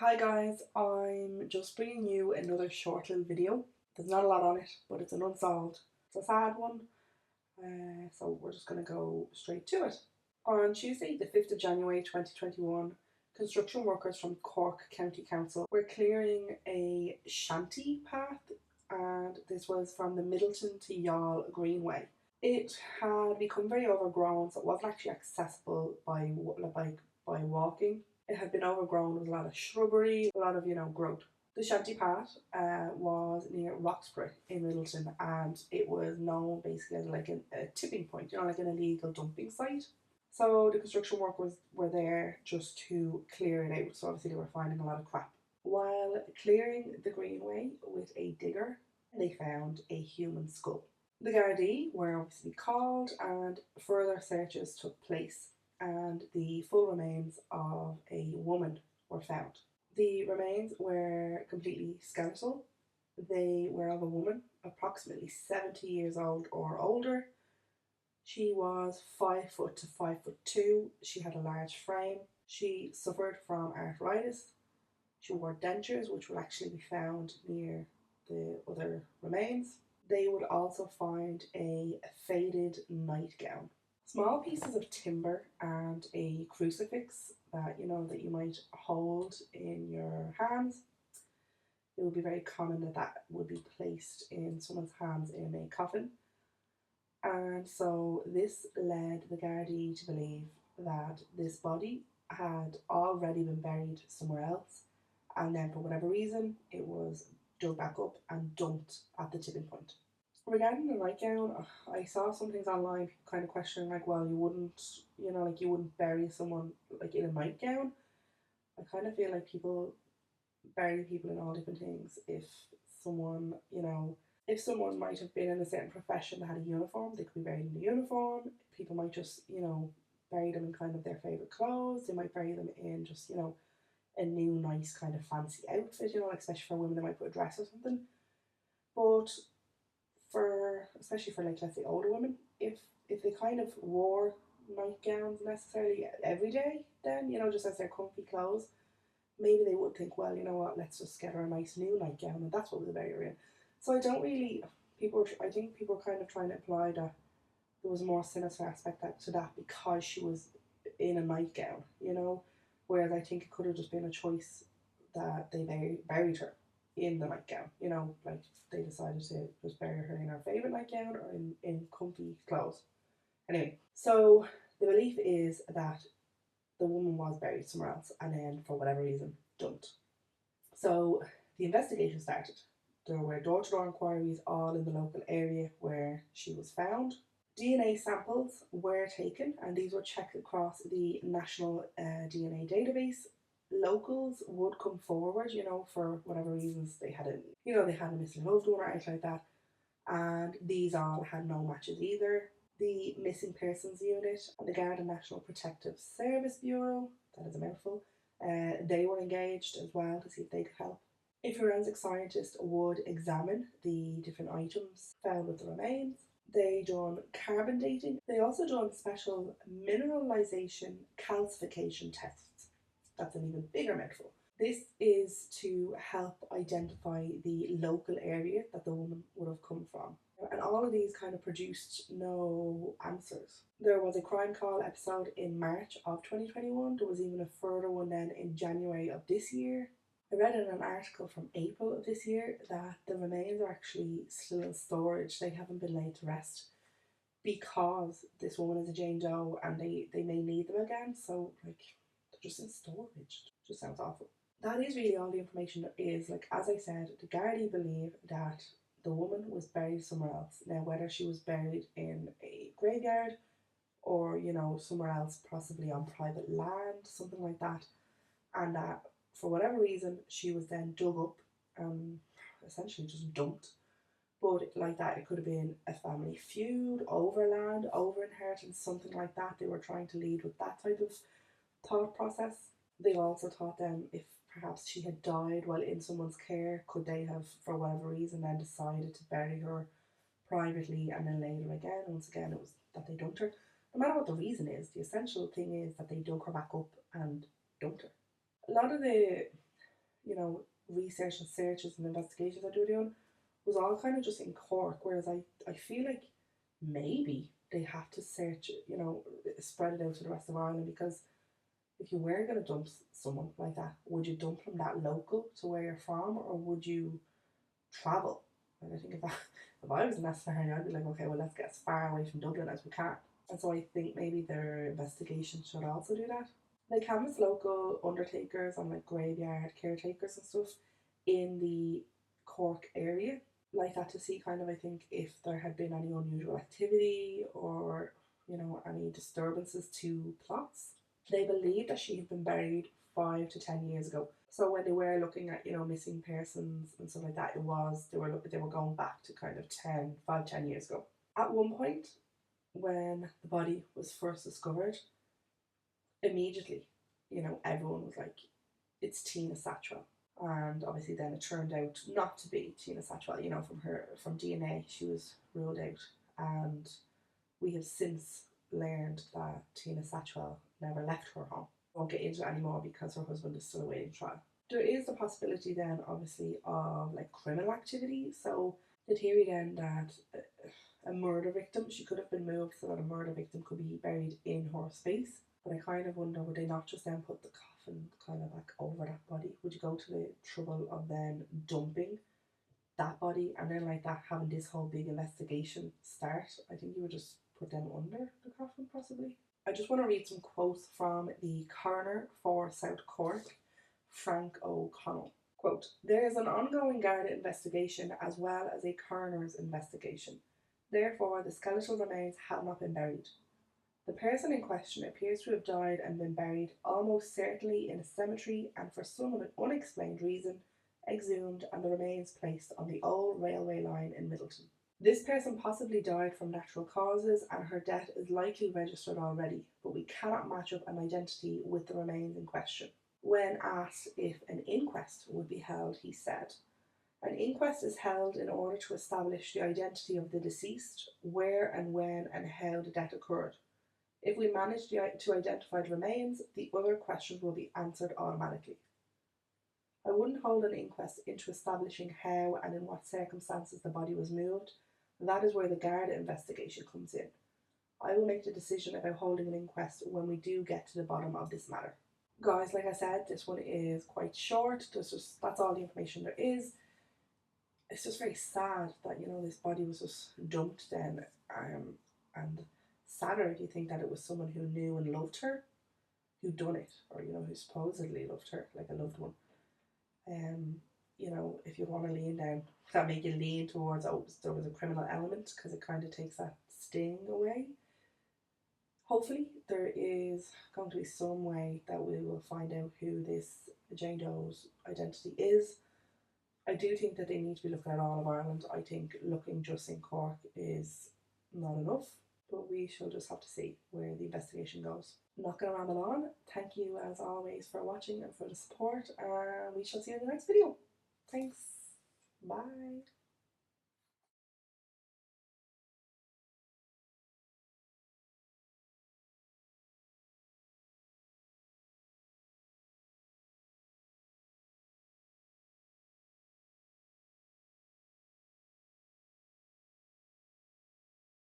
Hi guys, I'm just bringing you another short little video. There's not a lot on it, but it's an unsolved. It's a sad one, so we're just going to go straight to it. On Tuesday, the 5th of January 2021, construction workers from Cork County Council were clearing a shanty path, and this was from the Midleton to Youghal Greenway. It had become very overgrown, so it wasn't actually accessible by walking. It had been overgrown with a lot of shrubbery, a lot of growth. The shanty path was near Roxburgh in Midleton, and it was known basically as like a tipping point, like an illegal dumping site. So the construction workers were there just to clear it out. So obviously they were finding a lot of crap. While clearing the greenway with a digger, they found a human skull. The Gardaí were obviously called and further searches took place, and the full remains of a woman were found. The remains were completely skeletal. They were of a woman approximately 70 years old or older. She was 5 foot to 5'2". She had a large frame. She suffered from arthritis. She wore dentures, which would actually be found near the other remains. They would also find a faded nightgown, small pieces of timber, and a crucifix that you might hold in your hands. It would be very common that would be placed in someone's hands in a coffin. And so this led the Gardaí to believe that this body had already been buried somewhere else, and then for whatever reason it was dug back up and dumped at the tipping point. Regarding the nightgown, I saw some things online, people kind of questioning like, well, you wouldn't, you wouldn't bury someone like in a nightgown. I kind of feel like people bury people in all different things. If someone, if someone might have been in a certain profession that had a uniform, they could be buried in the uniform. People might just, bury them in kind of their favourite clothes. They might bury them in just, a new nice kind of fancy outfit, like especially for women, they might put a dress or something. But especially for like, let's say, older women, if they kind of wore nightgowns necessarily every day, then just as their comfy clothes, maybe they would think, well, you know what, let's just get her a nice new nightgown, and that's what we'll bury her in. So I think people are kind of trying to imply that there was a more sinister aspect to that because she was in a nightgown, whereas I think it could have just been a choice that they buried her in the nightgown, like they decided to just bury her in her favourite nightgown or in comfy clothes. Anyway, so the belief is that the woman was buried somewhere else and then for whatever reason dumped. So the investigation started. There were door-to-door inquiries all in the local area where she was found. DNA samples were taken and these were checked across the national DNA database. Locals would come forward, for whatever reasons they had a missing loved one or anything like that, and these all had no matches either. The Missing Persons Unit and the Garda National Protective Service Bureau, that is a mouthful, they were engaged as well to see if they could help. A forensic scientist would examine the different items found with the remains. They done carbon dating. They also done special mineralization calcification tests. That's an even bigger mouthful. This is to help identify the local area that the woman would have come from. And all of these kind of produced no answers. There was a crime call episode in March of 2021. There was even a further one then in January of this year. I read in an article from April of this year that the remains are actually still in storage. They haven't been laid to rest because this woman is a Jane Doe and they may need them again. So like they're just in storage. It just sounds awful. That is really all the information there is. Like, as I said, the Gardaí believe that the woman was buried somewhere else. Now, whether she was buried in a graveyard or, somewhere else, possibly on private land, something like that, and that for whatever reason she was then dug up and essentially just dumped. But like that, it could have been a family feud, over land, over inheritance, something like that. They were trying to lead with that type of thought process. They also thought then if perhaps she had died while in someone's care, could they have, for whatever reason, then decided to bury her privately and then later again, once again, it was that they dumped her. No matter what the reason is, the essential thing is that they dug her back up and dumped her. A lot of the you know, research and searches and investigations that they were doing was all kind of just in Cork, whereas I feel like maybe they have to search, you know, spread it out to the rest of Ireland, because if you were going to dump someone like that, would you dump them that local to where you're from, or would you travel? And I think if I was in that scenario, I'd be like, okay, well, let's get as far away from Dublin as we can. And so I think maybe their investigation should also do that. They canvass local undertakers and like graveyard caretakers and stuff in the Cork area, like that, to see kind of, I think, if there had been any unusual activity or, you know, any disturbances to plots. They believe that she had been buried 5 to 10 years ago. So when they were looking at, you know, missing persons and stuff like that, they were going back to kind of 5 to 10 years ago. At one point, when the body was first discovered, immediately, you know, everyone was like, it's Tina Satchwell. And obviously then it turned out not to be Tina Satchwell, you know, from DNA, she was ruled out. And we have since learned that Tina Satchwell never left her home. I won't get into it anymore because her husband is still awaiting trial. There is the possibility then, obviously, of like criminal activity. So the theory then that a murder victim, she could have been moved so that a murder victim could be buried in her space. But I kind of wonder, would they not just then put the coffin kind of like over that body? Would you go to the trouble of then dumping that body and then like that having this whole big investigation start? I think you would just put them under the coffin possibly. I just want to read some quotes from the coroner for South Cork, Frank O'Connell. Quote, there is an ongoing Garda investigation as well as a coroner's investigation. Therefore, the skeletal remains have not been buried. The person in question appears to have died and been buried almost certainly in a cemetery and for some unexplained reason exhumed and the remains placed on the old railway line in Midleton. This person possibly died from natural causes and her death is likely registered already, but we cannot match up an identity with the remains in question. When asked if an inquest would be held, he said, an inquest is held in order to establish the identity of the deceased, where and when and how the death occurred. If we manage to identify the remains, the other questions will be answered automatically. I wouldn't hold an inquest into establishing how and in what circumstances the body was moved. That is where the Garda investigation comes in. I will make the decision about holding an inquest when we do get to the bottom of this matter. Guys, like I said, this one is quite short. That's all the information there is. It's just very sad that, you know, this body was just dumped then, and sadder do you think that it was someone who knew and loved her, who done it, or, you know, who supposedly loved her, like a loved one. You know, if you want to lean down, that make you lean towards, oh, there was a criminal element, because it kind of takes that sting away. Hopefully there is going to be some way that we will find out who this Jane Doe's identity is. I do think that they need to be looking at all of Ireland. I think looking just in Cork is not enough, but we shall just have to see where the investigation goes. I'm not going to ramble on. Thank you as always for watching and for the support, and we shall see you in the next video. Thanks. Bye.